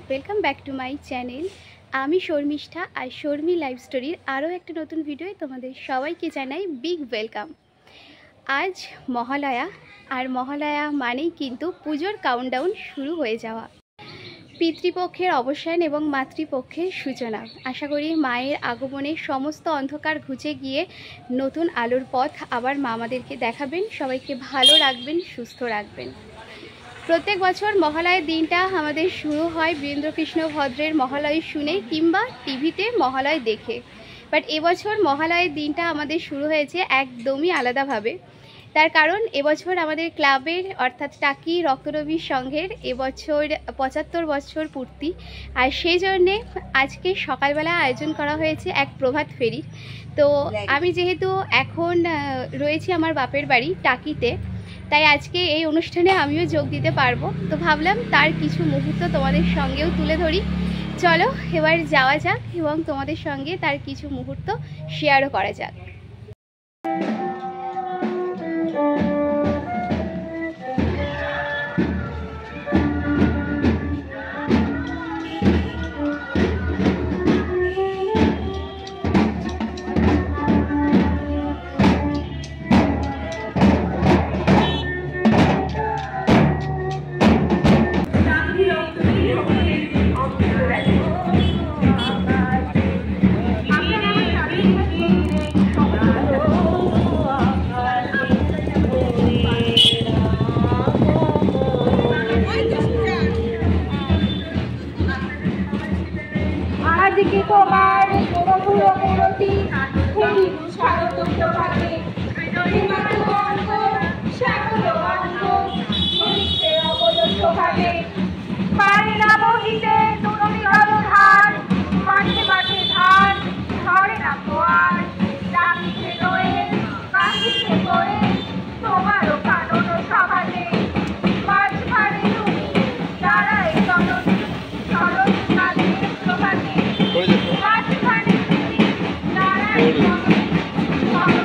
Welcome back to my channel. আমি শর্মিষ্ঠা আর Sharmi life স্টোরির আরও একটা নতুন ভিডিওয়ে তোমাদের সবাইকে জানাই বিগ ওয়েলকাম। আজ মহালয়া, আর মহালয়া মানেই কিন্তু পুজোর কাউন্টডাউন শুরু হয়ে যাওয়া। পিতৃপক্ষের অবসান এবং মাতৃপক্ষের সূচনা। আশা করি মায়ের আগমনে সমস্ত অন্ধকার ঘুচে গিয়ে নতুন আলোর পথ আবার মা আমাদেরকে দেখাবেন, সবাইকে ভালো রাখবেন, সুস্থ রাখবেন। প্রত্যেক বছর মহালয়ের দিনটা আমাদের শুরু হয় বীরেন্দ্রকৃষ্ণ ভদ্রের মহালয় শুনে কিংবা টিভিতে মহালয় দেখে, বাট এবছর মহালয়ের দিনটা আমাদের শুরু হয়েছে একদমই আলাদাভাবে। তার কারণ এবছর আমাদের ক্লাবের অর্থাৎ টাকি রক্তরবী সংঘের এবছর ৭৫ বছর পূর্তি, আর সেই জন্যে আজকে সকালবেলা আয়োজন করা হয়েছে এক প্রভাত ফেরির। তো আমি যেহেতু এখন রয়েছি আমার বাপের বাড়ি টাকিতে, তাই আজকে এই অনুষ্ঠানে আমিও যোগ দিতে পারবো। তো ভাবলাম তার কিছু মুহূর্ত তোমাদের সঙ্গেও তুলে ধরি। চলো এবার যাওয়া যাক এবং তোমাদের সঙ্গে তার কিছু মুহূর্ত শেয়ারও করা যাক। আজকে তোমার পুরো মূরতি হেরি স্বাগত তোমাকে হিমাচল অঙ্গ স্বাগত অঙ্গ হরিতে অবদত্ত ভাবে পারে না বহিতে তুলনি কালো ধার মাঠে মাঠে ধার ধরে না পোয়ার ডাকিতে রয়ে কাঁদিতে করে তোমারও কানন সভাতে মাছ ভারে তুমি দাঁড়ায় জননী চরণ কাঁদে প্রভাতে মাছ ভারে তুমি দাঁড়ায় জননী চরণ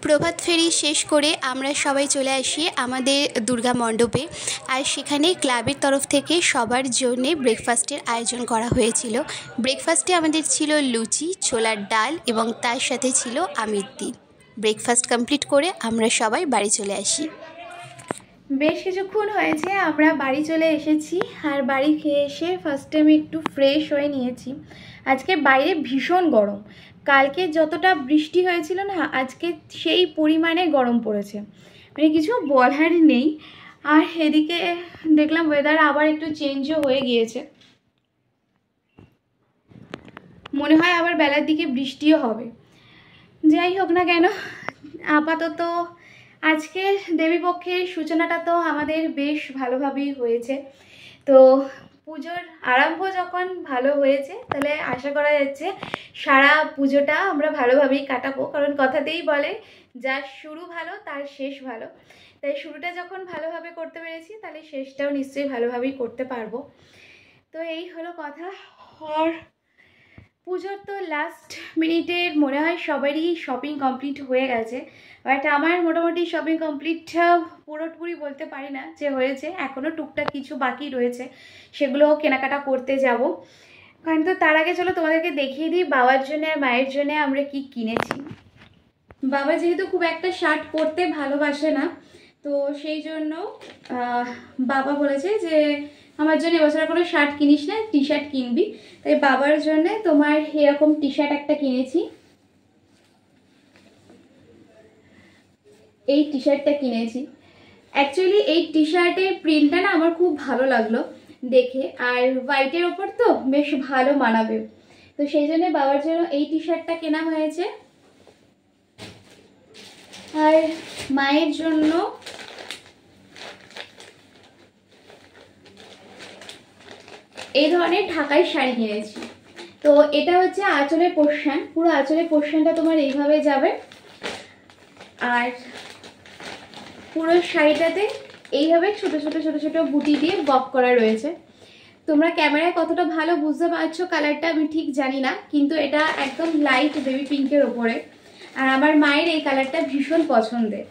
প্রভাত ফেরি শেষ করে আমরা সবাই চলে আসি আমাদের দুর্গা মণ্ডপে, আর সেখানে ক্লাবের তরফ থেকে সবার জন্যে ব্রেকফাস্টের আয়োজন করা হয়েছিল। ব্রেকফাস্টে আমাদের ছিল লুচি, ছোলার ডাল এবং তার সাথে ছিল আমির দি। ব্রেকফাস্ট কমপ্লিট করে আমরা সবাই বাড়ি চলে আসি। বেশ কিছুক্ষণ হয়েছে আমরা বাড়ি চলে এসেছি, আর বাড়ি খেয়ে এসে ফার্স্টে আমি একটু ফ্রেশ হয়ে নিয়েছি। আজকে বাইরে ভীষণ গরম, কালকে যতটা বৃষ্টি হয়েছিল না, আজকে সেই পরিমাণে গরম পড়েছে, মানে কিছু বলার নেই। আর এদিকে দেখলাম ওয়েদার আবার একটু চেঞ্জও হয়ে গিয়েছে, মনে হয় আবার বেলার দিকে বৃষ্টিও হবে। যাই হোক না কেন, আপাতত আজকে দেবীপক্ষের সূচনাটা তো আমাদের বেশ ভালোভাবেই হয়েছে। তো পুজোর আরম্ভ যখন ভালো হয়েছে, তাহলে আশা করা যাচ্ছে সারা পুজোটা আমরা ভালোভাবেই কাটাবো, কারণ কথাতেই বলে যার শুরু ভালো তার শেষ ভালো। তাই শুরুটা যখন ভালোভাবে করতে পেরেছি, তাহলে শেষটাও নিশ্চয়ই ভালোভাবেই করতে পারবো। তো এই হলো কথা। আর পুজোর তো লাস্ট মিনিটের মনে হয় সবারই শপিং কমপ্লিট হয়ে গেছে, বাট আমার মোটামুটি শপিং কমপ্লিট পুরোপুরি বলতে পারি না যে হয়েছে, এখনও টুকটাক কিছু বাকি রয়েছে, সেগুলো কেনাকাটা করতে যাব। কিন্তু তার আগে চলো তোমাদেরকে দেখিয়ে দিই বাবার জন্য আর মায়ের জন্য আমরা কি কিনেছি। বাবা যেহেতু খুব একটা শার্ট পরতে ভালোবাসে না, তো সেই জন্য বাবা বলেছে যে আমার জন্য এবছর কোনো শার্ট কিনিস না, টি শার্ট কিনবি। তাই বাবার জন্য তোমার এরকম টি শার্ট একটা কিনেছি, এই টি শার্টটা কিনেছি। অ্যাকচুয়ালি এই টি শার্টের প্রিন্টটা না আমার খুব ভালো লাগলো দেখে, আর হোয়াইটের ওপর তো বেশ ভালো মানাবে, তো সেই জন্য বাবার জন্য এই টি শার্টটা কেনা হয়েছে। আর মায়ের জন্য এই ধরনের ঢাকাই শাড়ি কিনেছি। তো এটা হচ্ছে আঁচলের পোর্শন, পুরো আঁচলের পোর্শনটা তোমার এইভাবে যাবে, আর পুরো শাড়িটাতে এইভাবে ছোট ছোট ছোট ছোট বুটি দিয়ে বক করা রয়েছে। তোমরা ক্যামেরায় কতটা ভালো বুঝতে পারছো কালারটা আমি ঠিক জানি না, কিন্তু এটা একদম লাইট বেবি পিঙ্কের ওপরে, আর আমার মায়ের এই কালারটা ভীষণ পছন্দের,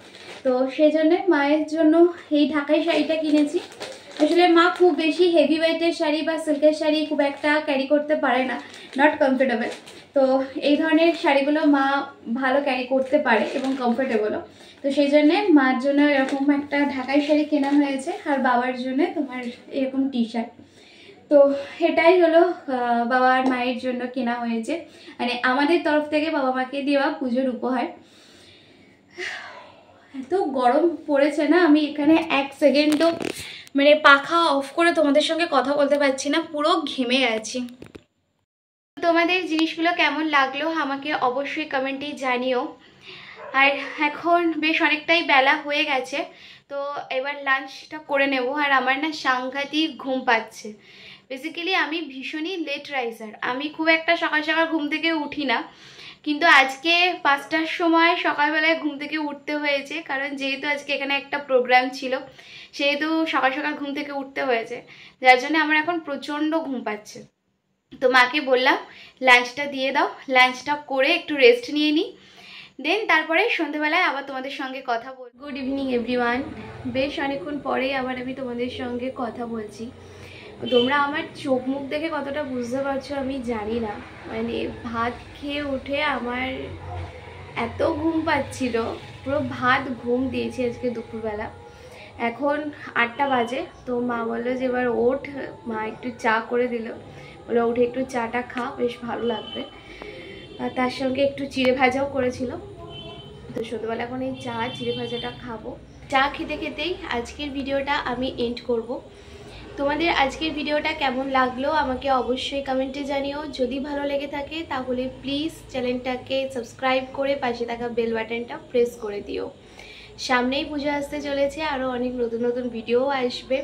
তো সেই জন্য মায়ের জন্য এই ঢাকাই শাড়িটা কিনেছি। আসলে মা খুব বেশি হেভি ওয়েটের শাড়ি বা সিল্কের শাড়ি খুব একটা ক্যারি করতে পারে না, নট কমফোর্টেবল, তো এই ধরনের শাড়িগুলো মা ভালো ক্যারি করতে পারে এবং কমফোর্টেবলও, তো সেই জন্যে মার জন্য এরকম একটা ঢাকাই শাড়ি কেনা হয়েছে, আর বাবার জন্য তোমার এরকম টি শার্ট। তো এটাই হলো বাবা আর মায়ের জন্য কেনা হয়েছে, মানে আমাদের তরফ থেকে বাবা মাকে দেওয়া পুজোর উপহার। এত গরম পড়েছে না, আমি এখানে এক সেকেন্ডও মানে পাখা অফ করে তোমাদের সঙ্গে কথা বলতে পারছি না, পুরো ঘেমে গেছি। তোমাদের জিনিসগুলো কেমন লাগলো আমাকে অবশ্যই কমেন্টে জানিও। আর এখন বেশ অনেকটাই বেলা হয়ে গেছে, তো এবার লাঞ্চটা করে নেব। আর আমার না সাংঘাতিক ঘুম পাচ্ছে, বেসিক্যালি আমি ভীষণই লেট রাইজার, আমি খুব একটা সকাল সকাল ঘুম থেকে উঠি না, কিন্তু আজকে 5টার সময় সকালবেলায় ঘুম থেকে উঠতে হয়েছে, কারণ যেহেতু আজকে এখানে একটা প্রোগ্রাম ছিল, সেহেতু সকাল সকাল ঘুম থেকে উঠতে হয়েছে, যার জন্য আমার এখন প্রচণ্ড ঘুম পাচ্ছে। তো মাকে বললাম লাঞ্চটা দিয়ে দাও, লাঞ্চটা করে একটু রেস্ট নিয়ে নিই, দেন তারপরে সন্ধ্যেবেলায় আবার তোমাদের সঙ্গে কথা বল। গুড ইভিনিং এভরিওয়ান, বেশ অনেকক্ষণ পরেই আবার আমি তোমাদের সঙ্গে কথা বলছি। তোমরা আমার চোখ মুখ দেখে কতটা বুঝতে পারছো আমি জানি না, মানে ভাত খেয়ে উঠে আমার এত ঘুম পাচ্ছিল, পুরো ভাত ঘুম দিয়েছি আজকে দুপুরবেলা। এখন 8টা বাজে, তো মা বললো যে এবার ওঠ, মা একটু চা করে দিল, বলে উঠে একটু চাটা খা, বেশ ভালো লাগবে। আর তার সঙ্গে একটু চিড়ে ভাজাও করেছিল, তো সন্ধ্যাবেলা এখন এই চা চিড়ে ভাজাটা খাবো। চা খেতে খেতেই আজকের ভিডিওটা আমি এন্ড করব। তোমাদের আজকের ভিডিওটা কেমন লাগলো আমাকে অবশ্যই কমেন্টে জানিও। যদি ভালো লেগে থাকে তাহলে প্লিজ চ্যানেলটাকে সাবস্ক্রাইব করে পাশে থাকা বেল বাটনটা প্রেস করে দিও। সামনেই পুজো আসতে চলেছে, আরও অনেক নতুন নতুন ভিডিও আসবে।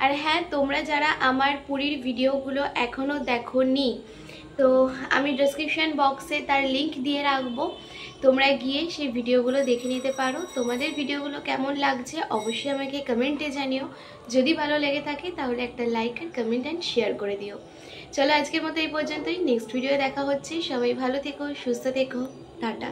আর হ্যাঁ, তোমরা যারা আমার পুরীর ভিডিওগুলো এখনও দেখোনি, তো আমি ডেসক্রিপশন বক্সে তার লিংক দিয়ে রাখবো, তোমরা গিয়ে সেই ভিডিওগুলো দেখে নিতে পারো। তোমাদের ভিডিওগুলো কেমন লাগছে অবশ্যই আমাকে কমেন্টে জানিও। যদি ভালো লেগে থাকে তাহলে একটা লাইক আর কমেন্ট অ্যান্ড শেয়ার করে দিও। চলো আজকের মতো এই পর্যন্তই, নেক্সট ভিডিও দেখা হচ্ছে। সবাই ভালো থেকো, সুস্থ থেকো, টাটা।